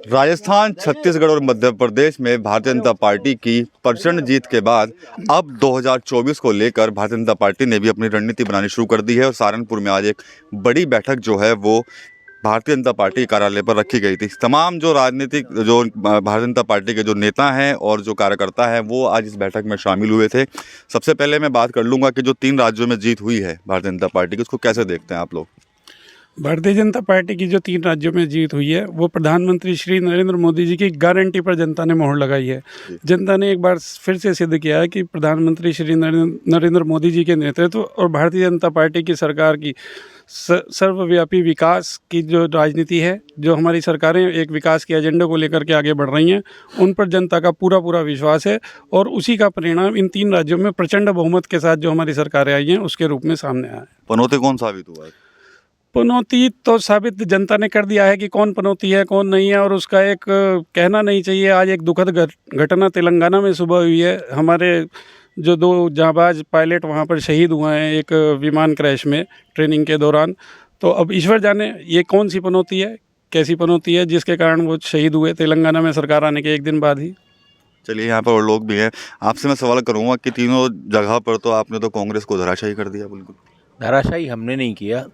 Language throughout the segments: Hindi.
राजस्थान, छत्तीसगढ़ और मध्य प्रदेश में भारतीय जनता पार्टी की प्रचंड जीत के बाद अब 2024 को लेकर भारतीय जनता पार्टी ने भी अपनी रणनीति बनानी शुरू कर दी है और सहारनपुर में आज एक बड़ी बैठक जो है वो भारतीय जनता पार्टी कार्यालय पर रखी गई थी। तमाम जो राजनीतिक जो भारतीय जनता पार्टी के जो नेता हैं और जो कार्यकर्ता हैं वो आज इस बैठक में शामिल हुए थे। सबसे पहले मैं बात कर लूँगा कि जो 3 राज्यों में जीत हुई है भारतीय जनता पार्टी की, उसको कैसे देखते हैं आप लोग? भारतीय जनता पार्टी की जो 3 राज्यों में जीत हुई है वो प्रधानमंत्री श्री नरेंद्र मोदी जी की गारंटी पर जनता ने मोहर लगाई है। जनता ने एक बार फिर से सिद्ध किया है कि प्रधानमंत्री श्री नरेंद्र मोदी जी के नेतृत्व और भारतीय जनता पार्टी की सरकार की सर्वव्यापी विकास की जो राजनीति है, जो हमारी सरकारें एक विकास के एजेंडे को लेकर के आगे बढ़ रही हैं, उन पर जनता का पूरा विश्वास है और उसी का परिणाम इन 3 राज्यों में प्रचंड बहुमत के साथ जो हमारी सरकारें आई हैं उसके रूप में सामने आया है। पनौती कौन साबित हुआ है? पनौती तो साबित जनता ने कर दिया है कि कौन पनौती है कौन नहीं है, और उसका एक कहना नहीं चाहिए। आज एक दुखद घटना तेलंगाना में सुबह हुई है। हमारे जो 2 जांबाज पायलट वहां पर शहीद हुए हैं एक विमान क्रैश में ट्रेनिंग के दौरान। तो अब ईश्वर जाने ये कौन सी पनौती है, कैसी पनौती है जिसके कारण वो शहीद हुए तेलंगाना में सरकार आने के 1 दिन बाद ही। चलिए, यहाँ पर और लोग भी हैं। आपसे मैं सवाल करूँगा कि तीनों जगह पर तो आपने तो कांग्रेस को धराशायी कर दिया। बिल्कुल धाराशाही हमने नहीं किया।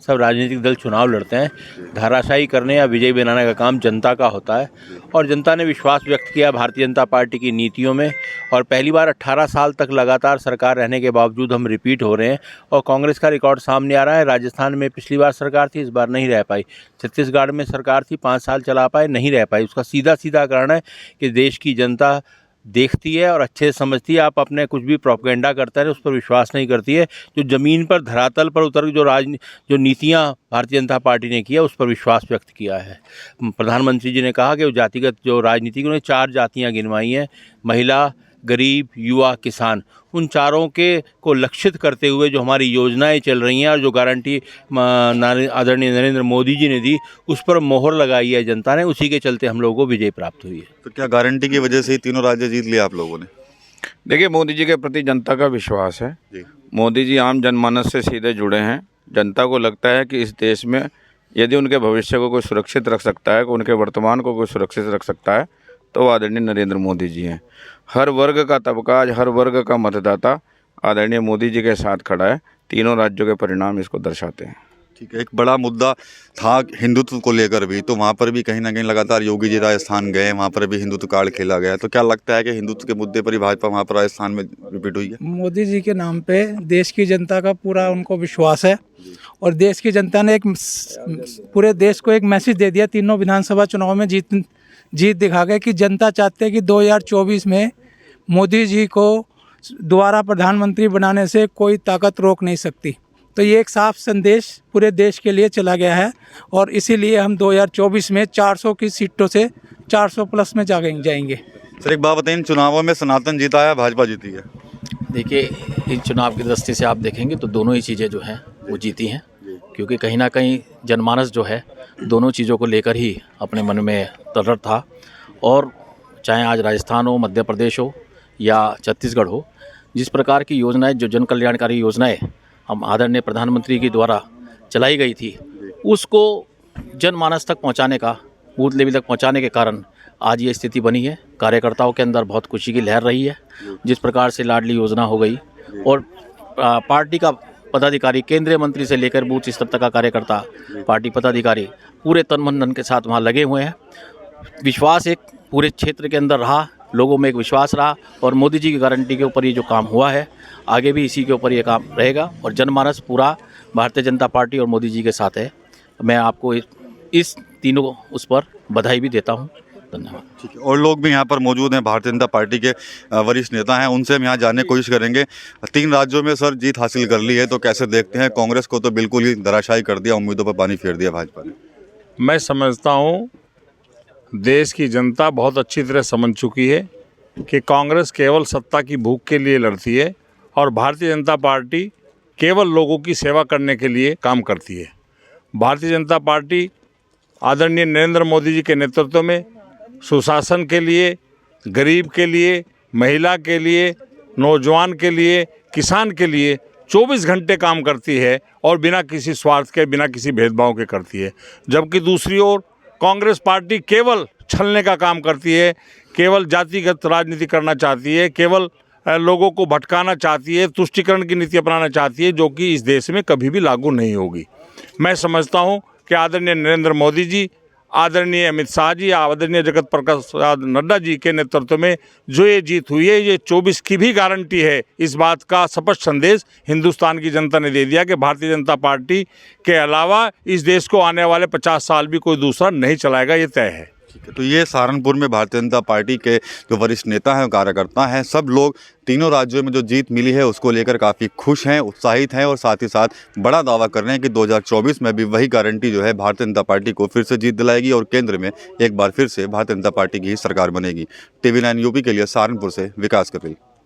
सब राजनीतिक दल चुनाव लड़ते हैं, धाराशाही करने या विजयी बनाने का काम जनता का होता है और जनता ने विश्वास व्यक्त किया भारतीय जनता पार्टी की नीतियों में। और पहली बार 18 साल तक लगातार सरकार रहने के बावजूद हम रिपीट हो रहे हैं और कांग्रेस का रिकॉर्ड सामने आ रहा है। राजस्थान में पिछली बार सरकार थी, इस बार नहीं रह पाई। छत्तीसगढ़ में सरकार थी, 5 साल चला पाए, नहीं रह पाई। उसका सीधा कारण है कि देश की जनता देखती है और अच्छे से समझती है। आप अपने कुछ भी प्रोपेगेंडा करते हैं उस पर विश्वास नहीं करती है। जो ज़मीन पर धरातल पर उतर जो नीतियां भारतीय जनता पार्टी ने किया उस पर विश्वास व्यक्त किया है। प्रधानमंत्री जी ने कहा कि वो जातिगत जो राजनीति उन्होंने 4 जातियां गिनवाई हैं, महिला, गरीब, युवा, किसान। उन चारों के को लक्षित करते हुए जो हमारी योजनाएं चल रही हैं और जो गारंटी आदरणीय नरेंद्र मोदी जी ने दी उस पर मोहर लगाई है जनता ने। उसी के चलते हम लोगों को विजय प्राप्त हुई है। तो क्या गारंटी की वजह से ही तीनों राज्य जीत लिया आप लोगों ने? देखिए, मोदी जी के प्रति जनता का विश्वास है। मोदी जी आम जनमानस से सीधे जुड़े हैं। जनता को लगता है कि इस देश में यदि उनके भविष्य को कोई सुरक्षित रख सकता है, उनके वर्तमान को कोई सुरक्षित रख सकता है तो आदरणीय नरेंद्र मोदी जी हैं। हर वर्ग का तबका, आज हर वर्ग का मतदाता आदरणीय मोदी जी के साथ खड़ा है। तीनों राज्यों के परिणाम इसको दर्शाते हैं। ठीक है, एक बड़ा मुद्दा था हिंदुत्व को लेकर भी, तो वहाँ पर भी कहीं ना कहीं लगातार योगी जी राजस्थान गए, वहाँ पर भी हिंदुत्व कार्ड खेला गया। तो क्या लगता है कि हिंदुत्व के मुद्दे पर ही भाजपा वहाँ पर राजस्थान में रिपीट हुई है? मोदी जी के नाम पे देश की जनता का पूरा उनको विश्वास है और देश की जनता ने एक पूरे देश को एक मैसेज दे दिया। तीनों विधानसभा चुनाव में जीत दिखा गए कि जनता चाहते हैं कि 2024 में मोदी जी को दोबारा प्रधानमंत्री बनाने से कोई ताकत रोक नहीं सकती। तो ये एक साफ संदेश पूरे देश के लिए चला गया है और इसीलिए हम 2024 में 400 की सीटों से 400 प्लस में जाएंगे। सर, एक बात बताइए, इन चुनावों में सनातन जीता है, भाजपा जीती है? देखिए, इन चुनाव की दृष्टि से आप देखेंगे तो दोनों ही चीज़ें जो हैं वो जीती हैं, क्योंकि कहीं ना कहीं जनमानस जो है दोनों चीज़ों को लेकर ही अपने मन में तरर था। और चाहे आज राजस्थान हो, मध्य प्रदेश हो या छत्तीसगढ़ हो, जिस प्रकार की योजनाएं, जो जन कल्याणकारी योजनाएं हम आदरणीय प्रधानमंत्री के द्वारा चलाई गई थी, उसको जनमानस तक पहुंचाने का, बूथ लेवल तक पहुंचाने के कारण आज ये स्थिति बनी है। कार्यकर्ताओं के अंदर बहुत खुशी की लहर रही है। जिस प्रकार से लाडली योजना हो गई और पार्टी का पदाधिकारी, केंद्रीय मंत्री से लेकर बूथ स्तर तक का कार्यकर्ता, पार्टी पदाधिकारी पूरे तन मन धन के साथ वहाँ लगे हुए हैं। विश्वास एक पूरे क्षेत्र के अंदर रहा, लोगों में एक विश्वास रहा और मोदी जी की गारंटी के ऊपर ये जो काम हुआ है आगे भी इसी के ऊपर ये काम रहेगा और जनमानस पूरा भारतीय जनता पार्टी और मोदी जी के साथ है। मैं आपको इस तीनों उस पर बधाई भी देता हूँ। धन्यवाद। ठीक है, और लोग भी यहाँ पर मौजूद हैं, भारतीय जनता पार्टी के वरिष्ठ नेता हैं, उनसे हम यहाँ जानने की कोशिश करेंगे। 3 राज्यों में सर जीत हासिल कर ली है, तो कैसे देखते हैं? कांग्रेस को तो बिल्कुल ही धराशायी कर दिया, उम्मीदों पर पानी फेर दिया भाजपा ने। मैं समझता हूँ देश की जनता बहुत अच्छी तरह समझ चुकी है कि कांग्रेस केवल सत्ता की भूख के लिए लड़ती है और भारतीय जनता पार्टी केवल लोगों की सेवा करने के लिए काम करती है। भारतीय जनता पार्टी आदरणीय नरेंद्र मोदी जी के नेतृत्व में सुशासन के लिए, गरीब के लिए, महिला के लिए, नौजवान के लिए, किसान के लिए 24 घंटे काम करती है और बिना किसी स्वार्थ के, बिना किसी भेदभाव के करती है। जबकि दूसरी ओर कांग्रेस पार्टी केवल छलने का काम करती है, केवल जातिगत राजनीति करना चाहती है, केवल लोगों को भटकाना चाहती है, तुष्टीकरण की नीति अपनाना चाहती है, जो कि इस देश में कभी भी लागू नहीं होगी। मैं समझता हूं कि आदरणीय नरेंद्र मोदी जी, आदरणीय अमित शाह जी, आदरणीय जगत प्रकाश नड्डा जी के नेतृत्व में जो ये जीत हुई है, ये 24 की भी गारंटी है। इस बात का स्पष्ट संदेश हिंदुस्तान की जनता ने दे दिया कि भारतीय जनता पार्टी के अलावा इस देश को आने वाले 50 साल भी कोई दूसरा नहीं चलाएगा, ये तय है। तो ये सहारनपुर में भारतीय जनता पार्टी के जो वरिष्ठ नेता हैं, कार्यकर्ता हैं, सब लोग तीनों राज्यों में जो जीत मिली है उसको लेकर काफ़ी खुश हैं, उत्साहित हैं और साथ ही साथ बड़ा दावा कर रहे हैं कि 2024 में भी वही गारंटी जो है भारतीय जनता पार्टी को फिर से जीत दिलाएगी और केंद्र में एक बार फिर से भारतीय जनता पार्टी की ही सरकार बनेगी। TV9 यूपी के लिए सहारनपुर से विकास कपिल।